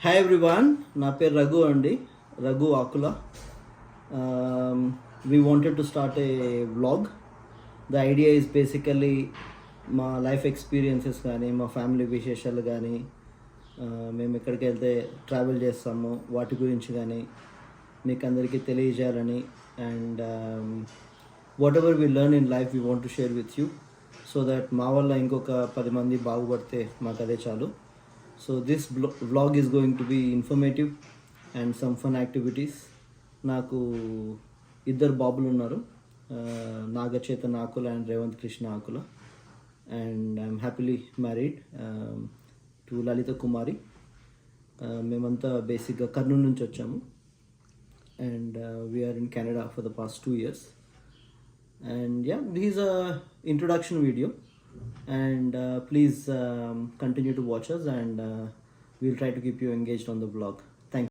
Hi everyone, నా పేరు రఘు అండి, Raghu Akula. We wanted to start a vlog. The idea is basically మా లైఫ్ ఎక్స్పీరియన్సెస్ కానీ, మా ఫ్యామిలీ విశేషాలు కానీ, మేము ఎక్కడికి వెళ్తే ట్రావెల్ చేస్తాము వాటి గురించి కానీ మీకు అందరికీ తెలియజేయాలని. And what ever we learn in life we want to share with you, so that మా వల్ల ఇంకొక 10 మంది బాగుపడితే మాకు అదే చాలు. So this vlog is going to be informative and some fun activities. నాకు ఇద్దరు బాబులు ఉన్నారు, Nagachetan Akula and Revanth Krishna Akula. And I'm happily married to Lalitha Kumari. మేమంతా బేసిక్గా కర్నూలు నుంచి వచ్చాము. And we're in Canada for the past 2 years. And yeah, this is a introduction video, and please continue to watch us, and we'll try to keep you engaged on the vlog. Thank you.